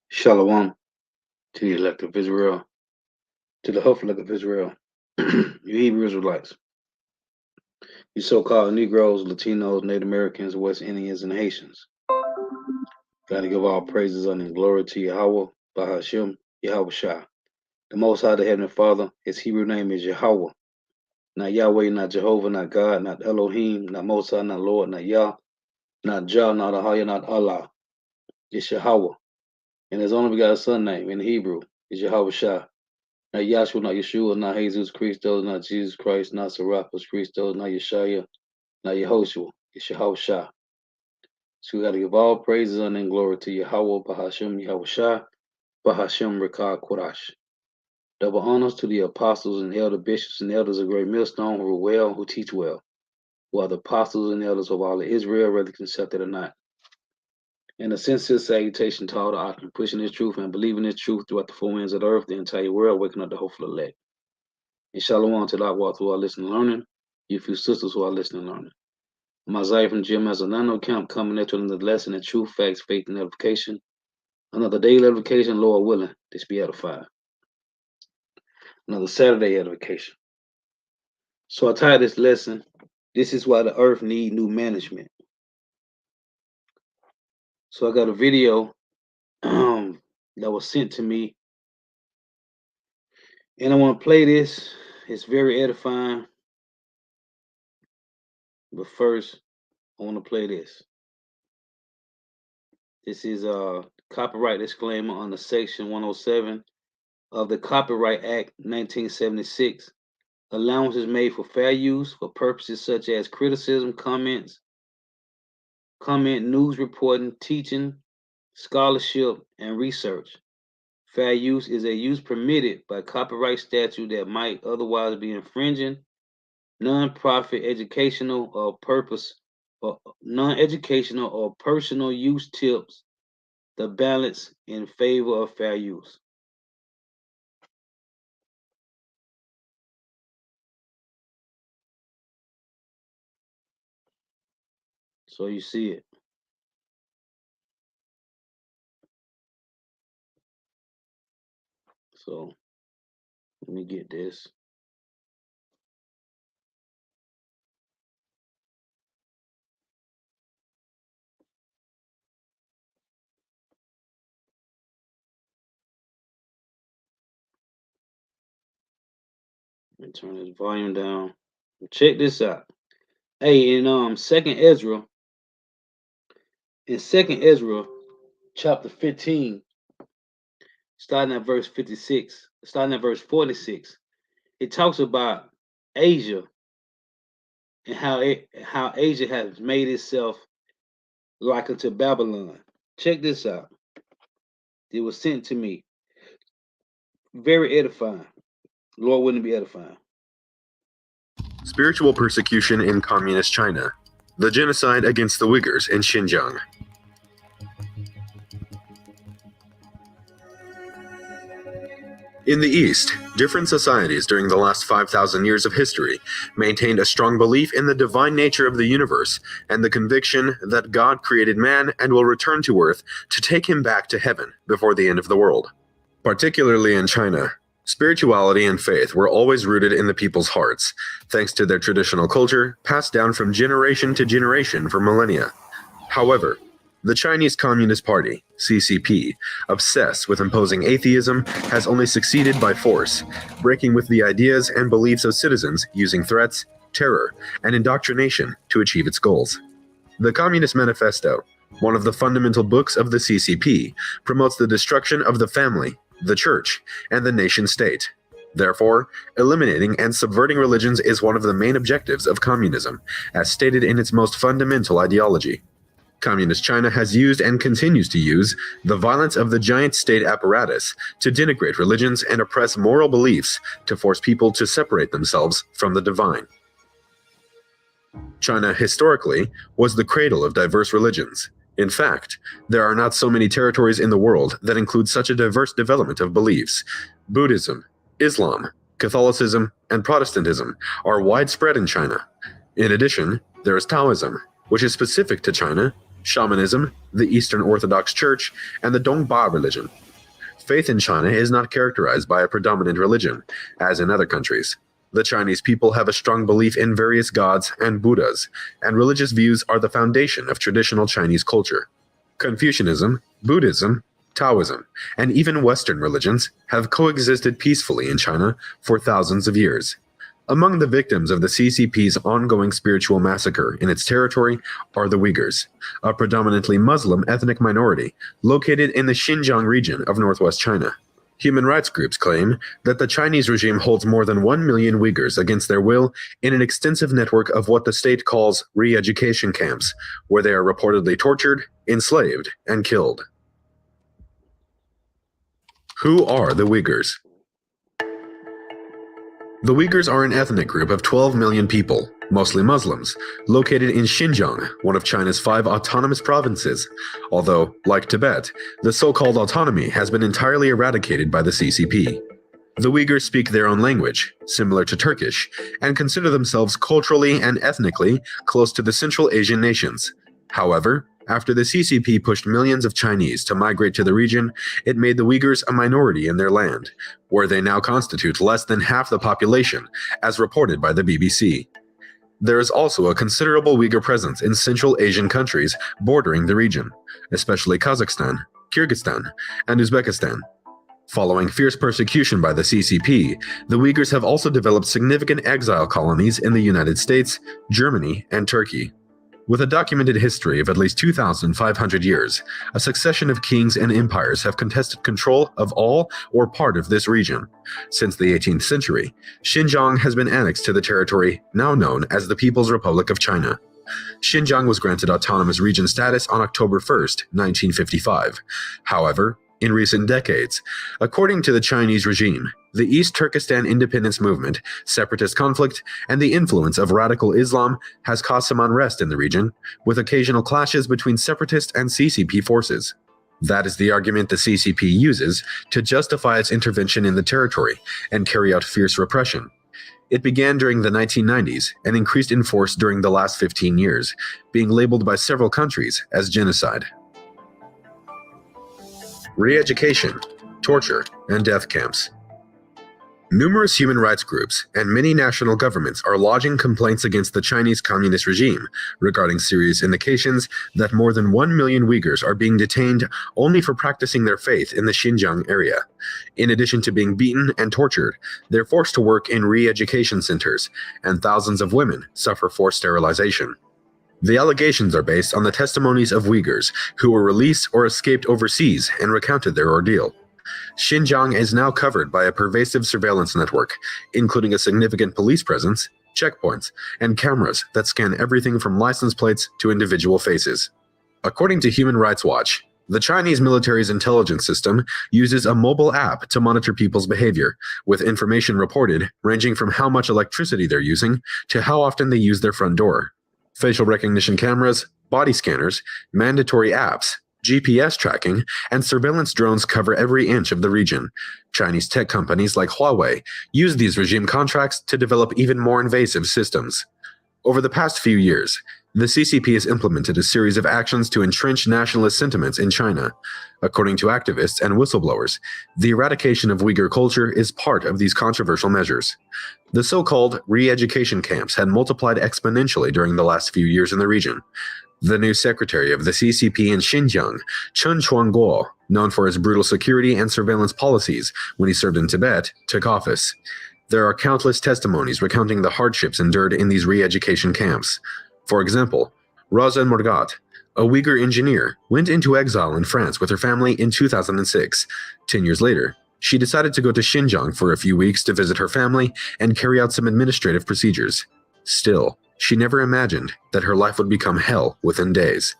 Shalom to the elect of Israel, to the hopeful elect of Israel, you Hebrew Israelites, you so-called Negroes, Latinos, Native Americans, West Indians, and Haitians. Got to give all praises and glory to Yahweh, Bahashim, Yahweh Shah. The Most High, the Heavenly Father, his Hebrew name is Yahweh. Not Yahweh, not Jehovah, not God, not Elohim, not Most High, not Lord, not Yah, not Jah, not Ahaya, not Allah. It's Yahweh. And his only begotten son name in Hebrew is Yahweh Shah. Not Yahshua, not Yeshua, not Jesus Christos, not Jesus Christ, not Serapis Christos, not Yeshaya, not Yehoshua. It's Yahweh Shah. So we got to give all praises and glory to Yahweh, Bahashim, Yahweh Shah, Bahashim, Rekah, Kodash. Double honors to the apostles and elder bishops and elders of Great Millstone who are well, who teach well, who are the apostles and elders of all of Israel, whether accepted or not. And a sincere salutation to all the Akim, pushing this truth and believing this truth throughout the four winds of the earth, the entire world, waking up the hopeful elect. And shalom to the walk who are listening and learning, you few sisters who are listening and learning. Messiah from Jim Mazzanano camp coming at you another lesson in truth, facts, faith, and edification. Another daily edification, Lord willing, this be edified. Another Saturday edification. So I titled this lesson, This is Why the Earth Need New Management. So I got a video that was sent to me, and I want to play this. It's very edifying. But first, I want to play this. This is a copyright disclaimer under Section 107 of the Copyright Act 1976. Allowance is made for fair use for purposes such as criticism, comment, news reporting, teaching, scholarship, and research. Fair use is a use permitted by copyright statute that might otherwise be infringing non-profit educational or non-educational or personal use tips the balance in favor of fair use. So you see it. So let me get this. Let me turn this volume down. Check this out. Hey, in Second Ezra, chapter 15, starting at verse 46, it talks about Asia and how Asia has made itself like unto Babylon. Check this out. It was sent to me. Very edifying. Lord, wouldn't it be edifying? Spiritual persecution in Communist China. The genocide against the Uyghurs in Xinjiang. In the East, different societies during the last 5,000 years of history maintained a strong belief in the divine nature of the universe and the conviction that God created man and will return to earth to take him back to heaven before the end of the world. Particularly in China, spirituality and faith were always rooted in the people's hearts, thanks to their traditional culture passed down from generation to generation for millennia. However, the Chinese Communist Party, CCP, obsessed with imposing atheism, has only succeeded by force, breaking with the ideas and beliefs of citizens using threats, terror, and indoctrination to achieve its goals. The Communist Manifesto, one of the fundamental books of the CCP, promotes the destruction of the family, the church, and the nation-state. Therefore, eliminating and subverting religions is one of the main objectives of communism, as stated in its most fundamental ideology. Communist China has used and continues to use the violence of the giant state apparatus to denigrate religions and oppress moral beliefs to force people to separate themselves from the divine. China historically was the cradle of diverse religions. In fact, there are not so many territories in the world that include such a diverse development of beliefs. Buddhism, Islam, Catholicism, and Protestantism are widespread in China. In addition, there is Taoism, which is specific to China, shamanism, the Eastern Orthodox Church, and the Dongbao religion. Faith in China is not characterized by a predominant religion, as in other countries. The Chinese people have a strong belief in various gods and Buddhas, and religious views are the foundation of traditional Chinese culture. Confucianism, Buddhism, Taoism, and even Western religions have coexisted peacefully in China for thousands of years. Among the victims of the CCP's ongoing spiritual massacre in its territory are the Uyghurs, a predominantly Muslim ethnic minority located in the Xinjiang region of northwest China. Human rights groups claim that the Chinese regime holds more than 1 million Uyghurs against their will in an extensive network of what the state calls re-education camps, where they are reportedly tortured, enslaved, and killed. Who are the Uyghurs? The Uyghurs are an ethnic group of 12 million people, mostly Muslims, located in Xinjiang, one of China's 5 autonomous provinces, although, like Tibet, the so-called autonomy has been entirely eradicated by the CCP. The Uyghurs speak their own language, similar to Turkish, and consider themselves culturally and ethnically close to the Central Asian nations. However, after the CCP pushed millions of Chinese to migrate to the region, it made the Uyghurs a minority in their land, where they now constitute less than half the population, as reported by the BBC. There is also a considerable Uyghur presence in Central Asian countries bordering the region, especially Kazakhstan, Kyrgyzstan, and Uzbekistan. Following fierce persecution by the CCP, the Uyghurs have also developed significant exile colonies in the United States, Germany, and Turkey. With a documented history of at least 2,500 years, a succession of kings and empires have contested control of all or part of this region. Since the 18th century, Xinjiang has been annexed to the territory now known as the People's Republic of China. Xinjiang was granted autonomous region status on October 1, 1955. However, in recent decades, according to the Chinese regime, the East Turkestan independence movement, separatist conflict, and the influence of radical Islam has caused some unrest in the region, with occasional clashes between separatist and CCP forces. That is the argument the CCP uses to justify its intervention in the territory and carry out fierce repression. It began during the 1990s and increased in force during the last 15 years, being labeled by several countries as genocide. Re-education, torture, and death camps. Numerous human rights groups and many national governments are lodging complaints against the Chinese Communist regime regarding serious indications that more than 1 million Uyghurs are being detained only for practicing their faith in the Xinjiang area. In addition to being beaten and tortured, they're forced to work in re-education centers, and thousands of women suffer forced sterilization. The allegations are based on the testimonies of Uyghurs who were released or escaped overseas and recounted their ordeal. Xinjiang is now covered by a pervasive surveillance network, including a significant police presence, checkpoints, and cameras that scan everything from license plates to individual faces. According to Human Rights Watch, the Chinese military's intelligence system uses a mobile app to monitor people's behavior, with information reported ranging from how much electricity they're using to how often they use their front door. Facial recognition cameras, body scanners, mandatory apps, GPS tracking, and surveillance drones cover every inch of the region. Chinese tech companies like Huawei use these regime contracts to develop even more invasive systems. Over the past few years, the CCP has implemented a series of actions to entrench nationalist sentiments in China. According to activists and whistleblowers, the eradication of Uyghur culture is part of these controversial measures. The so-called re-education camps had multiplied exponentially during the last few years in the region. The new secretary of the CCP in Xinjiang, Chen Quanguo, known for his brutal security and surveillance policies when he served in Tibet, took office. There are countless testimonies recounting the hardships endured in these re-education camps. For example, Rosa Morgat, a Uyghur engineer, went into exile in France with her family in 2006. 10 years later, she decided to go to Xinjiang for a few weeks to visit her family and carry out some administrative procedures. Still, she never imagined that her life would become hell within days.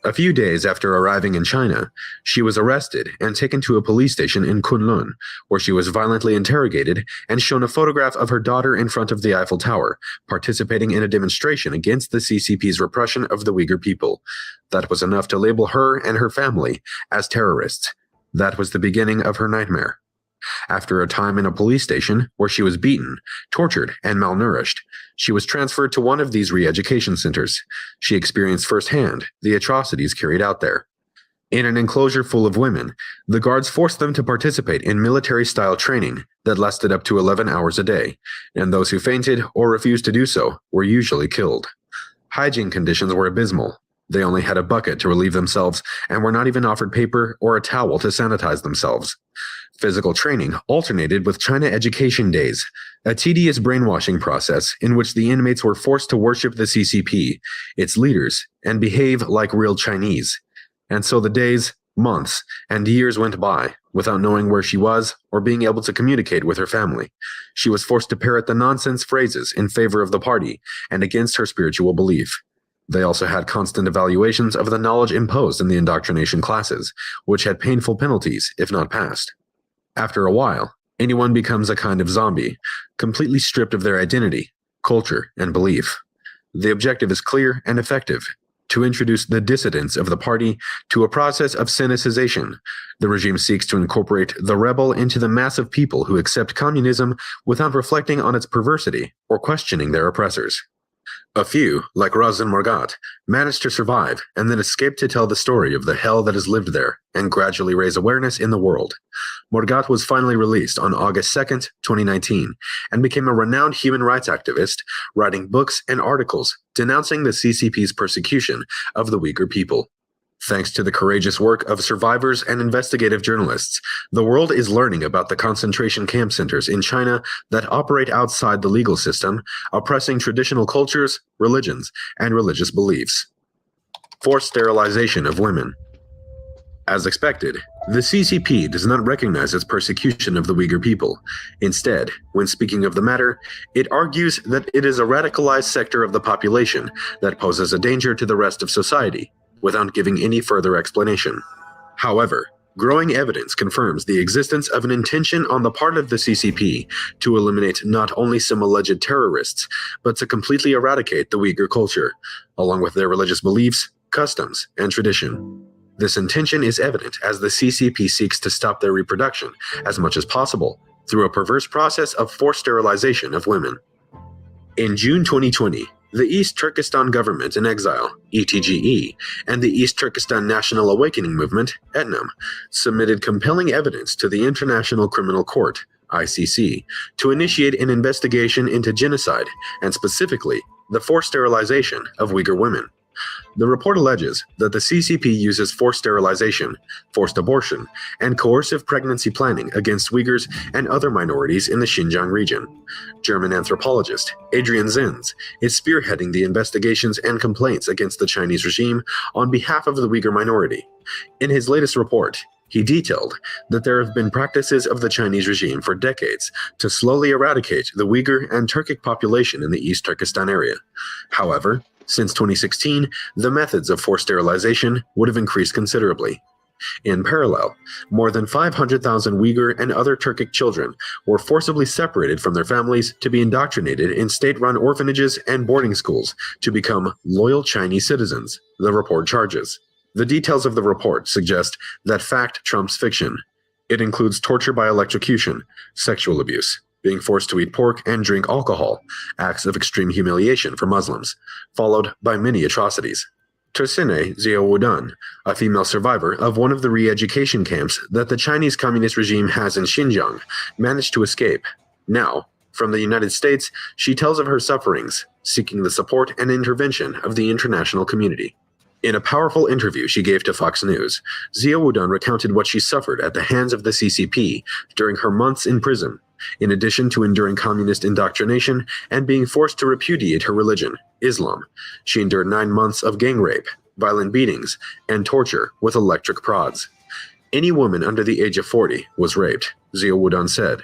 A few days after arriving in China, she was arrested and taken to a police station in Kunlun, where she was violently interrogated and shown a photograph of her daughter in front of the Eiffel Tower, participating in a demonstration against the CCP's repression of the Uyghur people. That was enough to label her and her family as terrorists. That was the beginning of her nightmare. After a time in a police station where she was beaten, tortured, and malnourished, she was transferred to one of these re-education centers. She experienced firsthand the atrocities carried out there. In an enclosure full of women, the guards forced them to participate in military-style training that lasted up to 11 hours a day, and those who fainted or refused to do so were usually killed. Hygiene conditions were abysmal. They only had a bucket to relieve themselves and were not even offered paper or a towel to sanitize themselves. Physical training alternated with China Education Days, a tedious brainwashing process in which the inmates were forced to worship the CCP, its leaders, and behave like real Chinese. And so the days, months, and years went by without knowing where she was or being able to communicate with her family. She was forced to parrot the nonsense phrases in favor of the party and against her spiritual belief. They also had constant evaluations of the knowledge imposed in the indoctrination classes, which had painful penalties if not passed. After a while, anyone becomes a kind of zombie, completely stripped of their identity, culture, and belief. The objective is clear and effective: to introduce the dissidents of the party to a process of sinicization. The regime seeks to incorporate the rebel into the mass of people who accept communism without reflecting on its perversity or questioning their oppressors. A few, like Razan Morgat, managed to survive and then escaped to tell the story of the hell that is lived there and gradually raise awareness in the world. Morgat was finally released on August 2, 2019, and became a renowned human rights activist, writing books and articles denouncing the CCP's persecution of the Uyghur people. Thanks to the courageous work of survivors and investigative journalists, the world is learning about the concentration camp centers in China that operate outside the legal system, oppressing traditional cultures, religions, and religious beliefs. Forced sterilization of women. As expected, the CCP does not recognize its persecution of the Uyghur people. Instead, when speaking of the matter, it argues that it is a radicalized sector of the population that poses a danger to the rest of society, without giving any further explanation. However, growing evidence confirms the existence of an intention on the part of the CCP to eliminate not only some alleged terrorists, but to completely eradicate the Uyghur culture, along with their religious beliefs, customs, and tradition. This intention is evident as the CCP seeks to stop their reproduction as much as possible through a perverse process of forced sterilization of women. In June 2020, the East Turkestan Government in Exile, ETGE, and the East Turkestan National Awakening Movement, ETNAM, submitted compelling evidence to the International Criminal Court, ICC, to initiate an investigation into genocide and specifically the forced sterilization of Uyghur women. The report alleges that the CCP uses forced sterilization, forced abortion, and coercive pregnancy planning against Uyghurs and other minorities in the Xinjiang region. German anthropologist Adrian Zenz is spearheading the investigations and complaints against the Chinese regime on behalf of the Uyghur minority. In his latest report, he detailed that there have been practices of the Chinese regime for decades to slowly eradicate the Uyghur and Turkic population in the East Turkestan area. However, since 2016, the methods of forced sterilization would have increased considerably. In parallel, more than 500,000 Uyghur and other Turkic children were forcibly separated from their families to be indoctrinated in state-run orphanages and boarding schools to become loyal Chinese citizens, the report charges. The details of the report suggest that fact trumps fiction. It includes torture by electrocution, sexual abuse, being forced to eat pork and drink alcohol, acts of extreme humiliation for Muslims, followed by many atrocities. Tersine Ziawudan, a female survivor of one of the re-education camps that the Chinese Communist regime has in Xinjiang, managed to escape. Now, from the United States, she tells of her sufferings, seeking the support and intervention of the international community. In a powerful interview she gave to Fox News, Ziawudan recounted what she suffered at the hands of the CCP during her months in prison, in addition to enduring communist indoctrination and being forced to repudiate her religion, Islam. She endured 9 months of gang rape, violent beatings, and torture with electric prods. Any woman under the age of 40 was raped, Ziawudan said.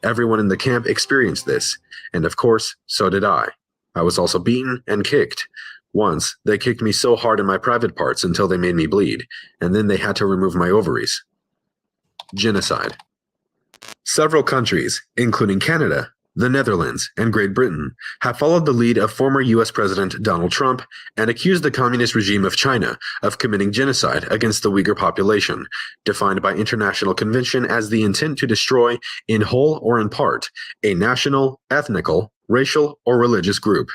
Everyone in the camp experienced this, and of course, so did I. I was also beaten and kicked. Once, they kicked me so hard in my private parts until they made me bleed, and then they had to remove my ovaries. Genocide. Several countries, including Canada, The Netherlands and Great Britain have followed the lead of former US President Donald Trump and accused the communist regime of China of committing genocide against the Uyghur population, defined by international convention as the intent to destroy, in whole or in part, a national, ethnical, racial, or religious group.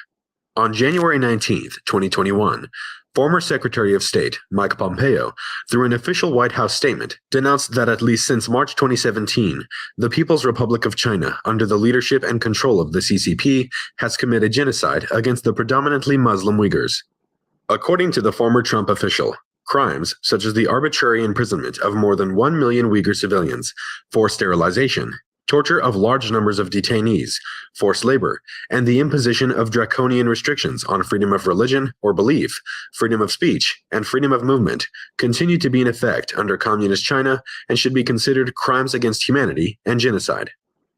On January 19, 2021, former Secretary of State Mike Pompeo, through an official White House statement, denounced that at least since March 2017, the People's Republic of China, under the leadership and control of the CCP, has committed genocide against the predominantly Muslim Uyghurs. According to the former Trump official, crimes such as the arbitrary imprisonment of more than 1 million Uyghur civilians, forced sterilization, torture of large numbers of detainees, forced labor, and the imposition of draconian restrictions on freedom of religion or belief, freedom of speech, and freedom of movement continue to be in effect under Communist China and should be considered crimes against humanity and genocide.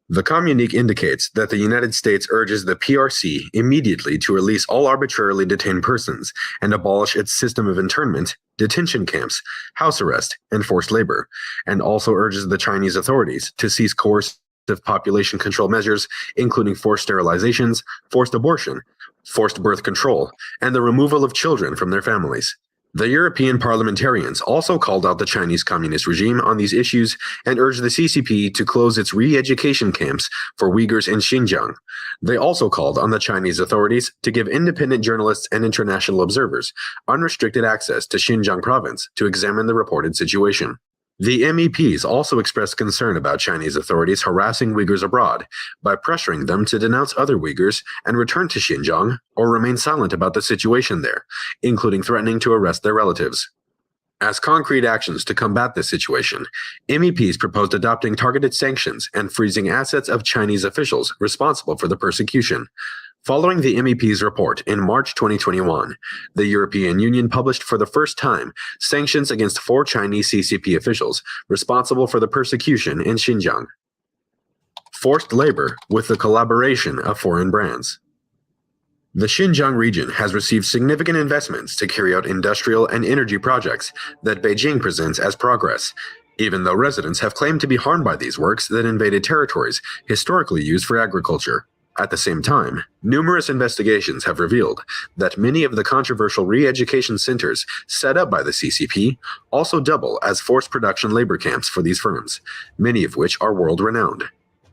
The communique indicates that the United States urges the PRC immediately to release all arbitrarily detained persons and abolish its system of internment, detention camps, house arrest, and forced labor, and also urges the Chinese authorities to cease coercive population control measures, including forced sterilizations, forced abortion, forced birth control, and the removal of children from their families. The European parliamentarians also called out the Chinese communist regime on these issues and urged the CCP to close its re-education camps for Uyghurs in Xinjiang. They also called on the Chinese authorities to give independent journalists and international observers unrestricted access to Xinjiang province to examine the reported situation. The MEPs also expressed concern about Chinese authorities harassing Uyghurs abroad by pressuring them to denounce other Uyghurs and return to Xinjiang or remain silent about the situation there, including threatening to arrest their relatives. As concrete actions to combat this situation, MEPs proposed adopting targeted sanctions and freezing assets of Chinese officials responsible for the persecution. Following the MEP's report in March 2021, the European Union published for the first time sanctions against 4 Chinese CCP officials responsible for the persecution in Xinjiang. Forced labor with the collaboration of foreign brands. The Xinjiang region has received significant investments to carry out industrial and energy projects that Beijing presents as progress, even though residents have claimed to be harmed by these works that invaded territories historically used for agriculture. At the same time, numerous investigations have revealed that many of the controversial re-education centers set up by the CCP also double as forced production labor camps for these firms, many of which are world-renowned.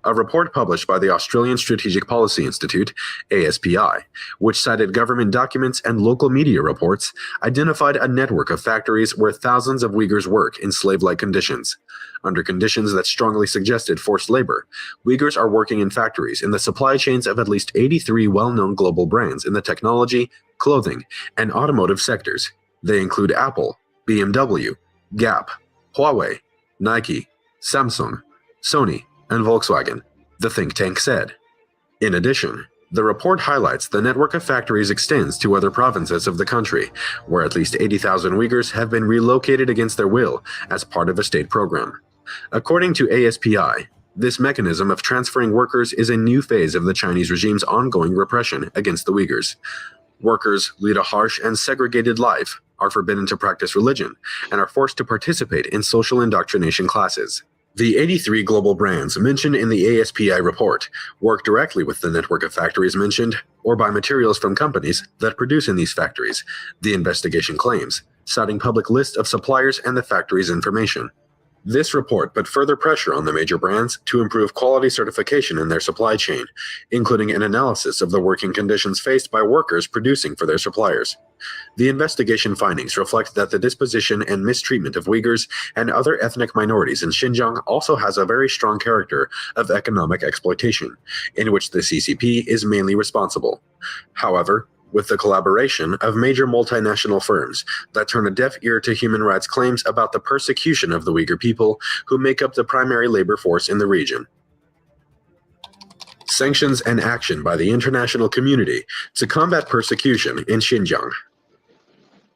A report published by the Australian Strategic Policy Institute, ASPI, which cited government documents and local media reports, identified a network of factories where thousands of Uyghurs work in slave-like conditions. Under conditions that strongly suggested forced labor, Uyghurs are working in factories in the supply chains of at least 83 well-known global brands in the technology, clothing, and automotive sectors. They include Apple, BMW, Gap, Huawei, Nike, Samsung, Sony, and Volkswagen, the think tank said. In addition, the report highlights the network of factories extends to other provinces of the country, where at least 80,000 Uyghurs have been relocated against their will as part of a state program. According to ASPI, this mechanism of transferring workers is a new phase of the Chinese regime's ongoing repression against the Uyghurs. Workers lead a harsh and segregated life, are forbidden to practice religion, and are forced to participate in social indoctrination classes. The 83 global brands mentioned in the ASPI report work directly with the network of factories mentioned, or buy materials from companies that produce in these factories, the investigation claims, citing public lists of suppliers and the factory's information. This report put further pressure on the major brands to improve quality certification in their supply chain, including an analysis of the working conditions faced by workers producing for their suppliers. The investigation findings reflect that the disposition and mistreatment of Uyghurs and other ethnic minorities in Xinjiang also has a very strong character of economic exploitation, in which the CCP is mainly responsible. However, with the collaboration of major multinational firms that turn a deaf ear to human rights claims about the persecution of the Uyghur people who make up the primary labor force in the region. Sanctions and action by the international community to combat persecution in Xinjiang.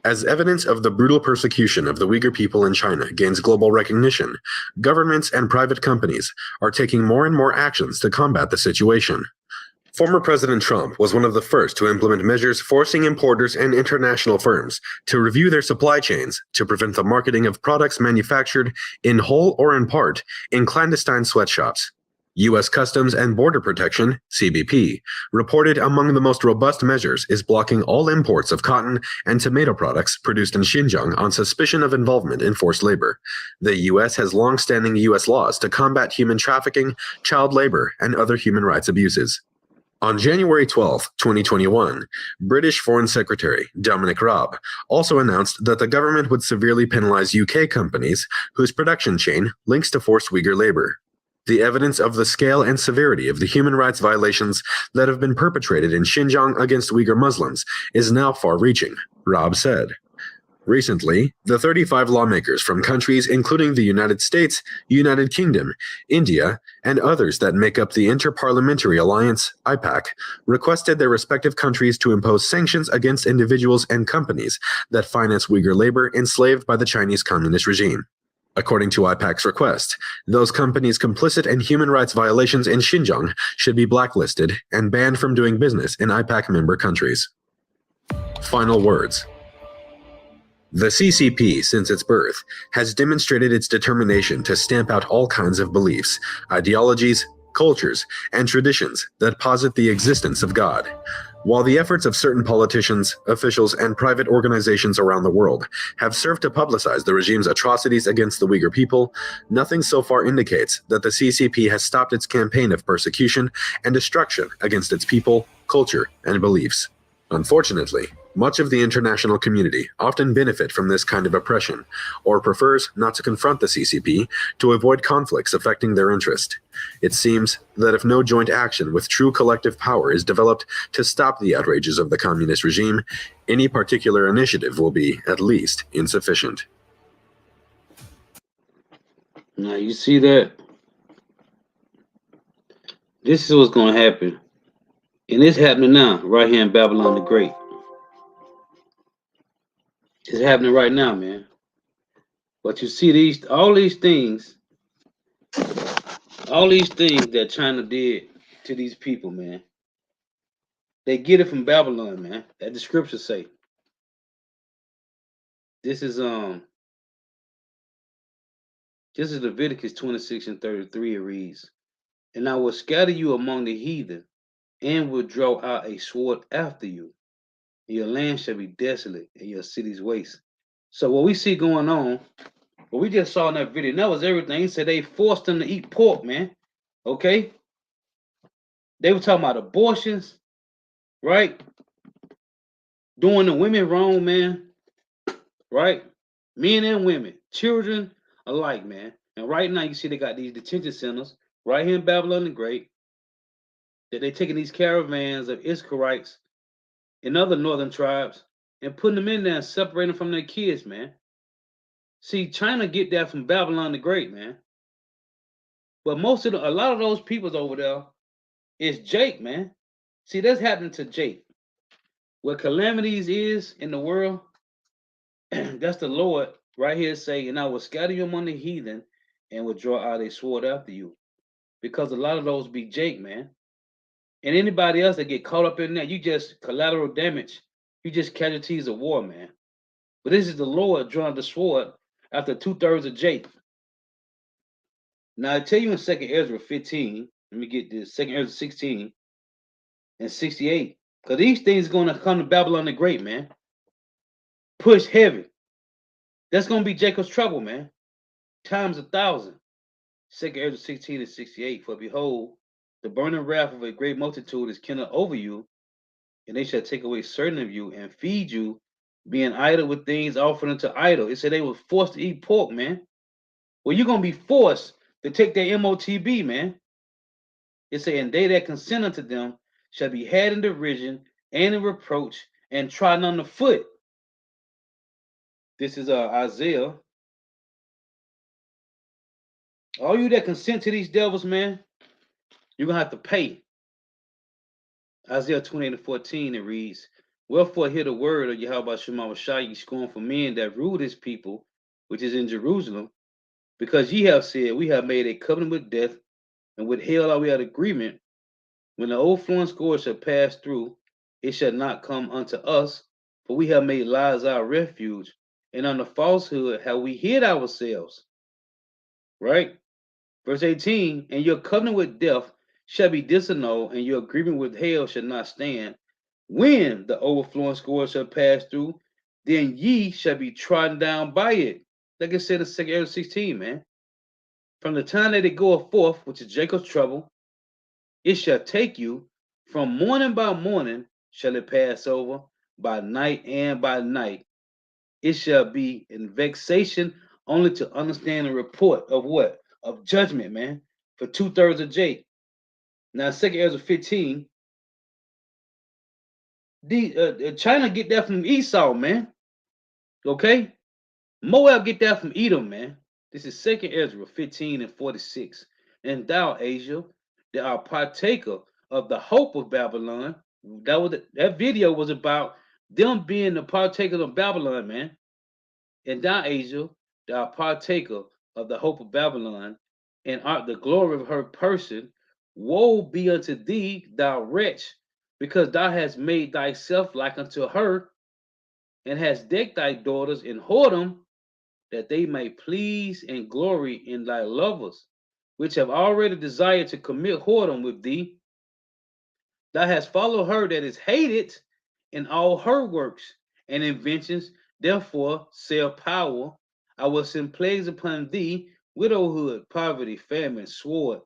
As evidence of the brutal persecution of the Uyghur people in China gains global recognition, governments and private companies are taking more and more actions to combat the situation. Former President Trump was one of the first to implement measures forcing importers and international firms to review their supply chains to prevent the marketing of products manufactured in whole or in part in clandestine sweatshops. U.S. Customs and Border Protection, CBP, reported among the most robust measures is blocking all imports of cotton and tomato products produced in Xinjiang on suspicion of involvement in forced labor. The U.S. has long-standing U.S. laws to combat human trafficking, child labor, and other human rights abuses. On January 12, 2021, British Foreign Secretary Dominic Raab also announced that the government would severely penalize UK companies whose production chain links to forced Uyghur labor. The evidence of the scale and severity of the human rights violations that have been perpetrated in Xinjiang against Uyghur Muslims is now far-reaching, Raab said. Recently, the 35 lawmakers from countries including the United States, United Kingdom, India, and others that make up the Inter-Parliamentary Alliance, IPAC, requested their respective countries to impose sanctions against individuals and companies that finance Uyghur labor enslaved by the Chinese Communist regime. According to IPAC's request, those companies complicit in human rights violations in Xinjiang should be blacklisted and banned from doing business in IPAC member countries. Final words. The CCP, since its birth, has demonstrated its determination to stamp out all kinds of beliefs, ideologies, cultures, and traditions that posit the existence of God. While the efforts of certain politicians, officials, and private organizations around the world have served to publicize the regime's atrocities against the Uyghur people, nothing so far indicates that the CCP has stopped its campaign of persecution and destruction against its people, culture, and beliefs. Unfortunately, much of the international community often benefit from this kind of oppression, or prefers not to confront the CCP to avoid conflicts affecting their interest. It seems that if no joint action with true collective power is developed to stop the outrages of the communist regime, any particular initiative will be, at least, insufficient. Now you see that? This is what's going to happen. And it's happening now, right here in Babylon the Great. It's happening right now, man. But you see all these things that China did to these people, man. They get it from Babylon, man. That the scriptures say. This is Leviticus 26 and 33. It reads, "And I will scatter you among the heathen, and will draw out a sword after you. And your land shall be desolate, and your cities waste." So what we see going on, what we just saw in that video, that was everything. He said they forced them to eat pork, man. Okay? They were talking about abortions, right? Doing the women wrong, man. Right? Men and women, children alike, man. And right now, you see they got these detention centers right here in Babylon the Great, that they're taking these caravans of Israelites and other northern tribes and putting them in there and separating them from their kids, man. See, China get that from Babylon the Great, man. But a lot of those peoples over there is Jake, man. See, that's happening to Jake. Where calamities is in the world, that's the Lord right here saying, "And I will scatter you among the heathen and will draw out a sword after you." Because a lot of those be Jake, man. And anybody else that get caught up in that, you just collateral damage. You just casualties of war, man. But this is the Lord drawing the sword after 2/3 of Jake. Now I tell you in 2nd Ezra 15, let me get this, 2nd Ezra 16 and 68. Because these things are going to come to Babylon the Great, man. Push heavy. That's going to be Jacob's trouble, man. Times 1,000. 2nd Ezra 16 and 68. "For behold, the burning wrath of a great multitude is kindled over you, and they shall take away certain of you and feed you, being idle with things offered unto idol." It said they were forced to eat pork, man. Well, you're going to be forced to take their MOTB, man. It said, "And they that consent unto them shall be had in derision and in reproach and trodden on the foot." This is Isaiah. All you that consent to these devils, man, you're going to have to pay. Isaiah 28 and 14, it reads, "Wherefore hear the word of Yahweh Shema Shai, ye scornful men that rule this people, which is in Jerusalem, because ye have said, we have made a covenant with death, and with hell are we at agreement. When the overflowing scourge shall pass through, it shall not come unto us, for we have made lies our refuge, and under falsehood have we hid ourselves." Right? Verse 18, and your covenant with death shall be disannulled, and your agreement with hell shall not stand. When the overflowing scourge shall pass through, then ye shall be trodden down by it. Like I said in 2 Ezra 16, man. From the time that it goeth forth, which is Jacob's trouble, it shall take you from morning by morning shall it pass over, by night and by night. It shall be in vexation only to understand the report of what? Of judgment, man, for 2/3 of Jake. Now, 2 Ezra 15, China get that from Esau, man. Okay? Moab get that from Edom, man. This is 2 Ezra 15 and 46. And thou, Asia, that art partaker of the hope of Babylon. That video was about them being the partakers of Babylon, man. And thou, Asia, that art partaker of the hope of Babylon, and art the glory of her person. Woe be unto thee, thou wretch, because thou hast made thyself like unto her, and hast decked thy daughters in whoredom, that they may please and glory in thy lovers, which have already desired to commit whoredom with thee. Thou hast followed her that is hated in all her works and inventions. Therefore, say power, I will send plagues upon thee, widowhood, poverty, famine, sword,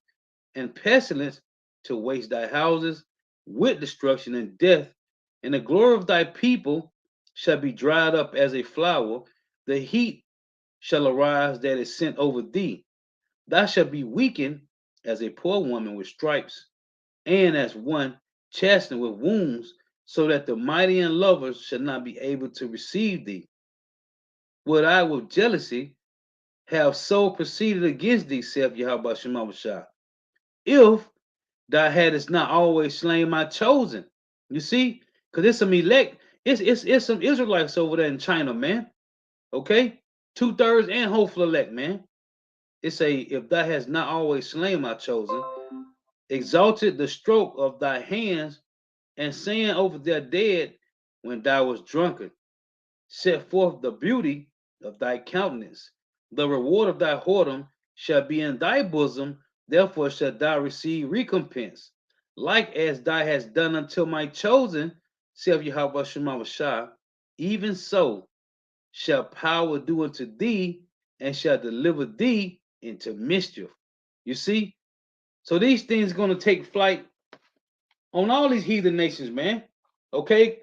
and pestilence to waste thy houses with destruction and death. And the glory of thy people shall be dried up as a flower. The heat shall arise that is sent over thee. Thou shalt be weakened as a poor woman with stripes, and as one chastened with wounds, so that the mighty and lovers shall not be able to receive thee. Would I with jealousy have so proceeded against thee, saith Yahweh Shemawashah, if thou hadst not always slain my chosen. You see, because it's some elect, it's some Israelites over there in China, man. Okay, 2/3 and hopeful elect, man. It say, if thou hast not always slain my chosen, exalted the stroke of thy hands, and saying over their dead when thou was drunken, set forth the beauty of thy countenance. The reward of thy whoredom shall be in thy bosom, therefore shalt thou receive recompense. Like as thou hast done until my chosen, saith Yahweh Shemawashah, even so shall power do unto thee, and shall deliver thee into mischief. You see? So these things are going to take flight on all these heathen nations, man. Okay?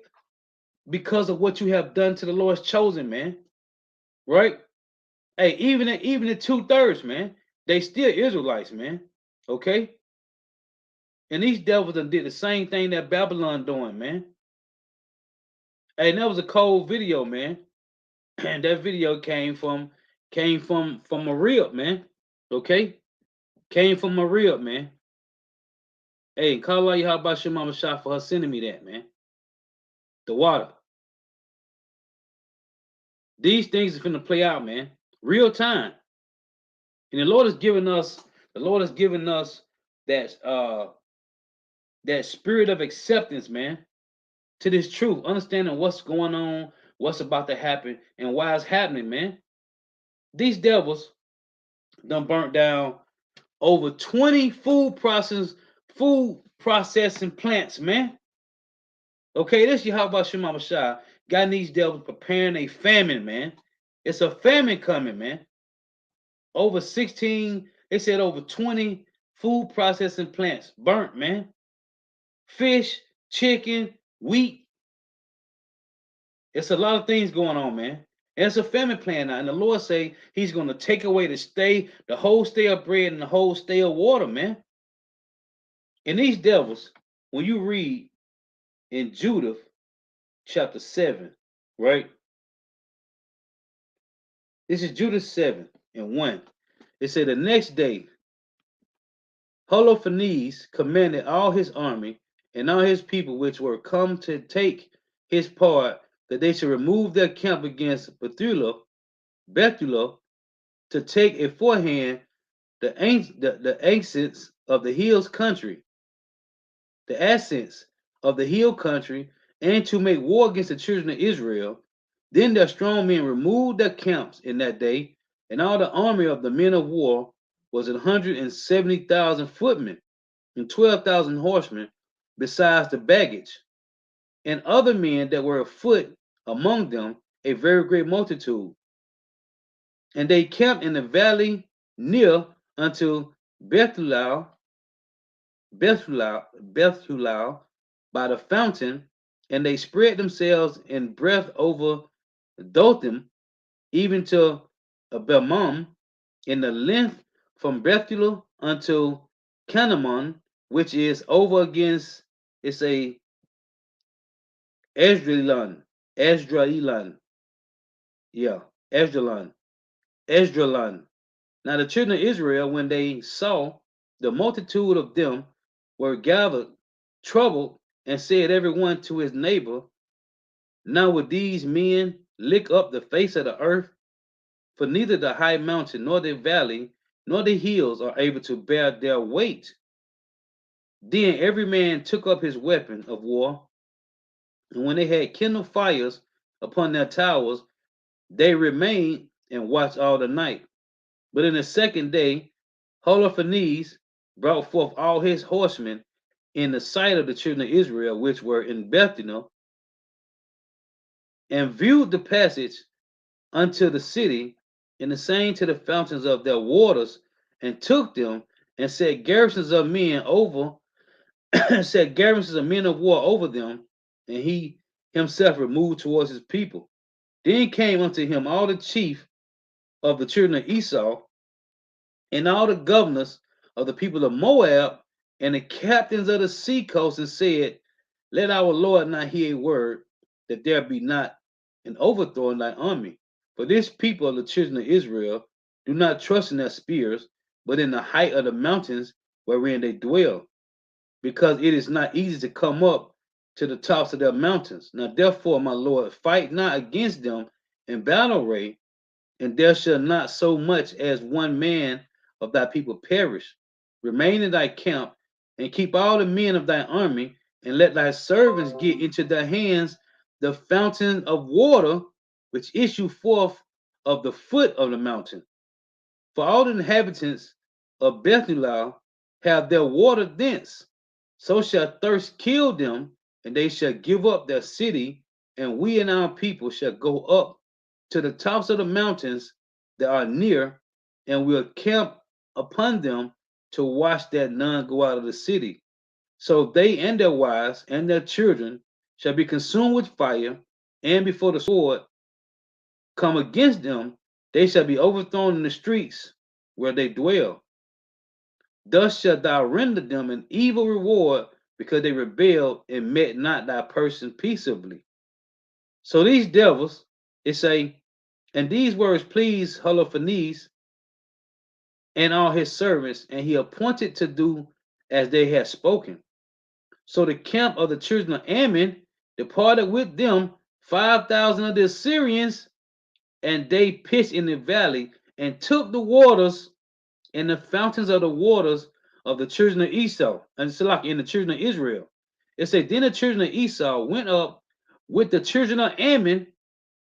Because of what you have done to the Lord's chosen, man. Right? Hey, even the 2/3, man, they still Israelites, man. Okay? And these devils done did the same thing that Babylon doing, man. Hey, and that was a cold video, man. And that video came from Maria, man. Okay? Came from Maria, man. Hey, call out how about your mama shot for her sending me that, man. The water. These things are finna play out, man. Real time. And the Lord has given us that spirit of acceptance, man, to this truth, understanding what's going on, what's about to happen, and why it's happening, man. These devils done burnt down over 20 food processing plants, man. Okay, this is how about Shema Shah. Got these devils preparing a famine, man. It's a famine coming, man. Over 16, they said over 20 food processing plants burnt, man. Fish, chicken, wheat. It's a lot of things going on, man. And it's a famine plan now. And the Lord say he's going to take away the whole stay of bread and the whole stay of water, man. And these devils, when you read in Judith chapter 7, right? This is Judith 7 and 1. It said the next day, Holofernes commanded all his army and all his people which were come to take his part, that they should remove their camp against Bethulah, to take aforehand the accents of the hills country, the ascents of the hill country, and to make war against the children of Israel. Then their strong men removed their camps in that day, and all the army of the men of war was 170,000 footmen and 12,000 horsemen, besides the baggage, and other men that were afoot among them, a very great multitude. And they camped in the valley near unto Bethulau by the fountain, and they spread themselves in breadth over Dothim, even to Belmam, in the length from Bethuel unto Canamon, which is over against, it's a Esdraelon, yeah, Esdraelon. Now the children of Israel, when they saw the multitude of them, were gathered, troubled, and said every one to his neighbor, now would these men lick up the face of the earth? For neither the high mountain, nor the valley, nor the hills are able to bear their weight. Then every man took up his weapon of war, and when they had kindled fires upon their towers, they remained and watched all the night. But in the second day, Holofernes brought forth all his horsemen in the sight of the children of Israel, which were in Bethel, and viewed the passage unto the city, and the same to the fountains of their waters, and took them, and set garrisons of men over, set garrisons of men of war over them, and he himself removed towards his people. Then came unto him all the chief of the children of Esau, and all the governors of the people of Moab, and the captains of the sea coast, and said, let our Lord not hear a word, that there be not an overthrow in thy army. For this people of the children of Israel do not trust in their spears, but in the height of the mountains wherein they dwell, because it is not easy to come up to the tops of their mountains. Now therefore, my Lord, fight not against them in battle array, and there shall not so much as one man of thy people perish. Remain in thy camp, and keep all the men of thy army, and let thy servants get into their hands the fountain of water which issue forth of the foot of the mountain. For all the inhabitants of Bethulah have their water thence. So shall thirst kill them, and they shall give up their city, and we and our people shall go up to the tops of the mountains that are near, and will camp upon them to watch that none go out of the city. So they and their wives and their children shall be consumed with fire, and before the sword come against them, they shall be overthrown in the streets where they dwell. Thus shalt thou render them an evil reward, because they rebelled and met not thy person peaceably. So these devils, it say, and these words pleased Holofernes and all his servants, and he appointed to do as they had spoken. So the camp of the children of Ammon departed with them 5,000 of the Assyrians, and they pitched in the valley and took the waters and the fountains of the waters of the children of Esau, and it's like in the children of Israel. It said, then the children of Esau went up with the children of Ammon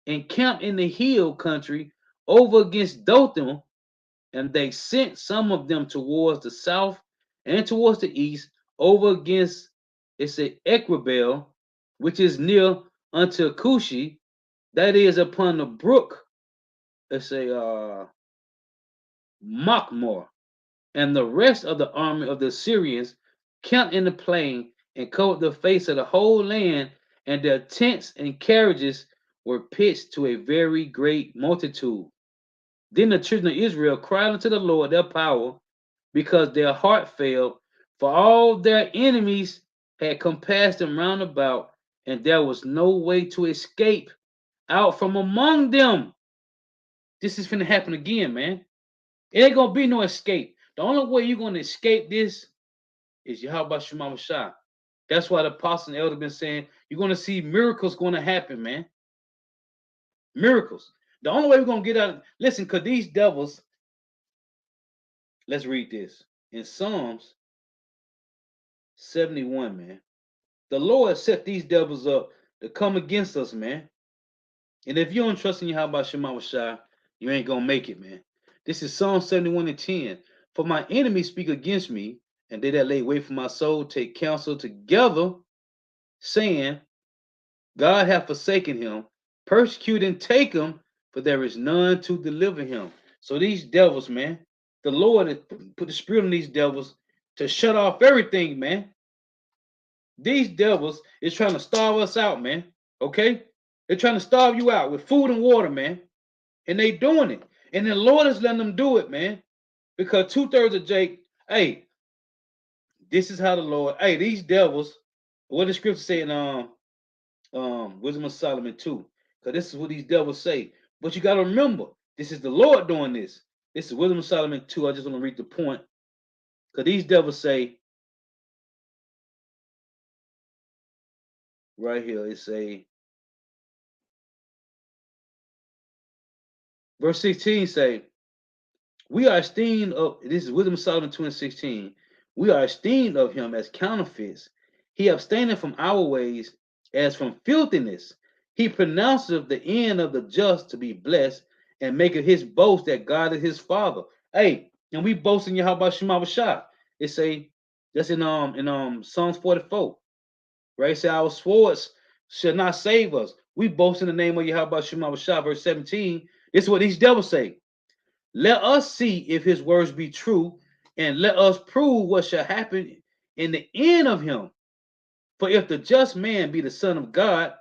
and camped in the hill country over against Dothan, and they sent some of them towards the south and towards the east, over against, it's a Equabel, which is near unto Cushi, that is upon the brook, it's a Machmor. And the rest of the army of the Assyrians camped in the plain and covered the face of the whole land, and their tents and carriages were pitched to a very great multitude. Then the children of Israel cried unto the Lord their power, because their heart failed, for all their enemies had compassed them round about, and there was no way to escape out from among them. This is going to happen again, man. It ain't going to be no escape. The only way you're going to escape this is Yahweh Shema Shah. That's why the apostle and elder been saying you're going to see miracles going to happen, man. Miracles. The only way we're going to get out, listen, because these devils, let's read this. In Psalms 71, man. The Lord set these devils up to come against us, man. And if you don't trust in Yahweh Shema Shah, you ain't going to make it, man. This is Psalm 71 and 10. For my enemies speak against me, and they that lay wait for my soul take counsel together, saying, God hath forsaken him, persecute and take him, for there is none to deliver him. So these devils, man, the Lord has put the spirit on these devils to shut off everything, man. These devils is trying to starve us out, man. Okay? They're trying to starve you out with food and water, man. And they doing it. And the Lord is letting them do it, man. Because 2/3 of Jake, hey, this is how the Lord, hey, these devils, what the scripture say in Wisdom of Solomon 2. Because this is what these devils say. But you gotta remember, this is the Lord doing this. This is Wisdom of Solomon 2. I just want to read the point. Because these devils say right here, it say, verse 16 say, we are esteemed of, this is Wisdom of Solomon 2:16. We are esteemed of him as counterfeits. He abstaineth from our ways as from filthiness. He pronounceth the end of the just to be blessed, and maketh his boast that God is his father. Hey, and we boast in Yahweh Shema Shah. It say that's in Psalms 44. Right? It say our swords shall not save us. We boast in the name of Yahweh Shema Shah, verse 17. This is what these devils say. Let us see if his words be true, and let us prove what shall happen in the end of him. For if the just man be the son of God,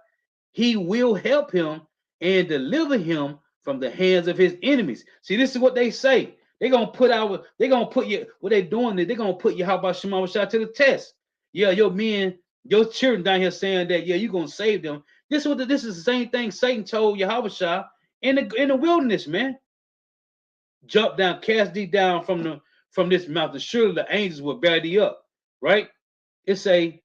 he will help him and deliver him from the hands of his enemies. See, this is what they say. They're gonna put you, what they doing is they're gonna put you, how about Shema Shah, to the test. Yeah, your men, your children down here saying that, yeah, you're gonna save them. This is the same thing Satan told Yahweh Shah in the wilderness, man. Jump down, cast thee down from this mountain. Surely the angels will bear thee up. Right? It say,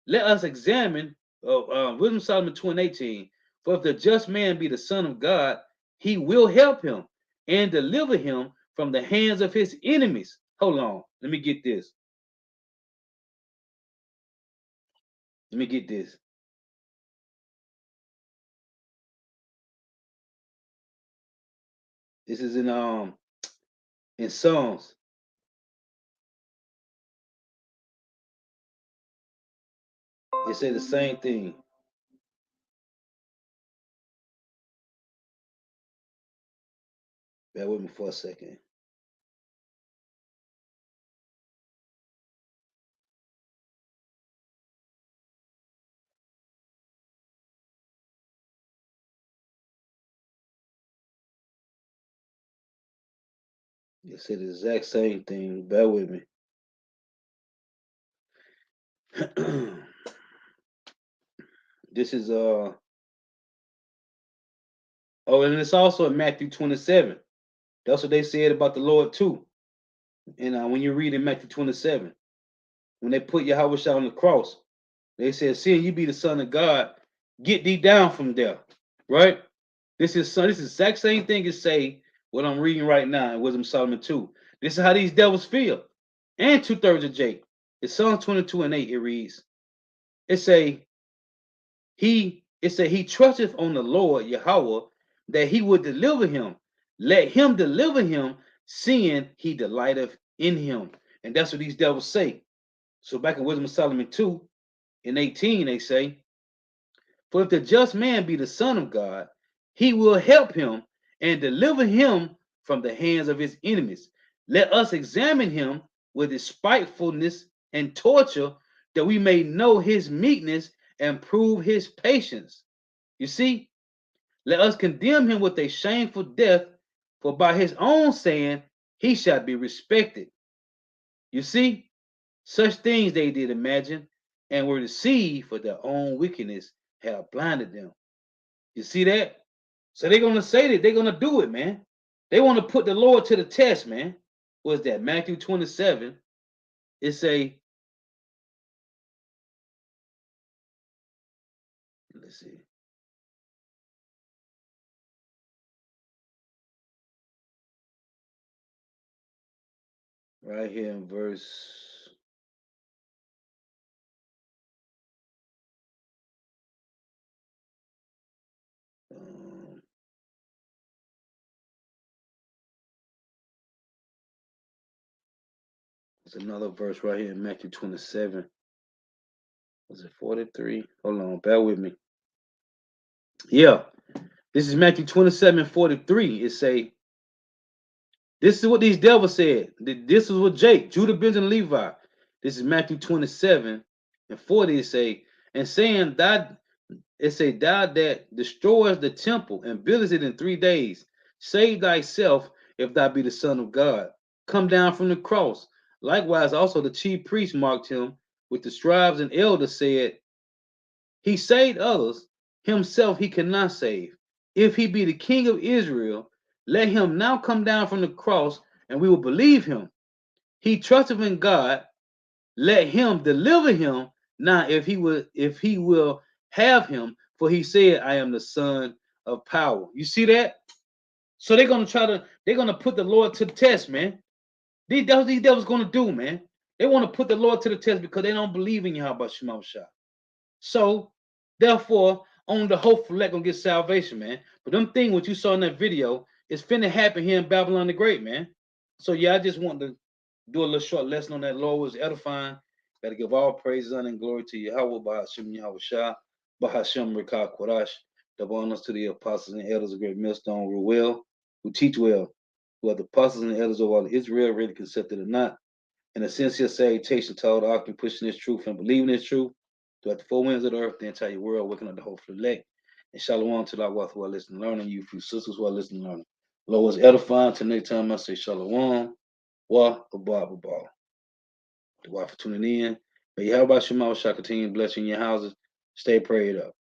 let us examine Wisdom Solomon 2:18. For if the just man be the son of God, he will help him and deliver him from the hands of his enemies. Hold on. Let me get this. Let me get this. This is in Psalms. It say the same thing. Bear with me for a second. It said the exact same thing. Bear with me. This is oh, and it's also in Matthew 27. That's what they said about the Lord too. And when you read in Matthew 27, when they put Yahweh Shah on the cross, they said, "Seeing you be the Son of God, get thee down from there." Right? This is the exact same thing as say what I'm reading right now in Wisdom of Solomon 2. This is how these devils feel. And 2/3 of Jake. It's Psalm 22:8. It reads, it say, he trusteth on the Lord Yahweh that he would deliver him. Let him deliver him, seeing he delighteth in him. And that's what these devils say. So back in Wisdom of Solomon 2:18, they say, for if the just man be the son of God, he will help him and deliver him from the hands of his enemies. Let us examine him with his spitefulness and torture, that we may know his meekness and prove his patience. You see, let us condemn him with a shameful death, for by his own saying he shall be respected. You see, such things they did imagine, and were deceived, for their own wickedness have blinded them. You see that? So they're gonna say that they're gonna do it, man. They want to put the Lord to the test, man. What's that? Matthew 27. It say, let's see, right here in verse. Um, There's another verse right here in Matthew 27. Was it 43? Hold on, bear with me. Yeah, this is Matthew 27:43. It say, this is what these devils said. This is what Jake, Judah, Benjamin, Levi. This is Matthew 27:40. It say, and saying that it say, thou that destroys the temple and buildest it in 3 days, save thyself if thou be the Son of God. Come down from the cross. Likewise, also the chief priests mocked him with the scribes and elders, said, he saved others, himself he cannot save. If he be the king of Israel, let him now come down from the cross, and we will believe him. He trusted in God, let him deliver him now if he will have him, for he said, I am the son of power. You see that? So they're gonna put the Lord to the test, man. These devils gonna do, man. They want to put the Lord to the test because they don't believe in Yahweh Shema Shah. So, therefore, only the hopeful elect gonna get salvation, man. But them thing what you saw in that video is finna happen here in Babylon the Great, man. So yeah, I just want to do a little short lesson on that. Lord was edifying. Got to give all praise, honor, and glory to Yahweh, Bahashim Yahweh Shah, Bahashim Rekah Kodash. Double honors to the apostles and elders of Great Millstone, who well, who teach well, who are the apostles and elders of all Israel, really accepted or not. And a sincere salutation to all the occupants pushing this truth and believing this truth throughout the four winds of the earth, the entire world, waking up the whole elect. And shalom to our wife who are listening, learning, you few sisters who are listening, learning. Lord was edifying. Till next time, I say shalom. Wa abba. The wife for tuning in. May Yahweh Shema Shah continue blessing your houses. Stay prayed up.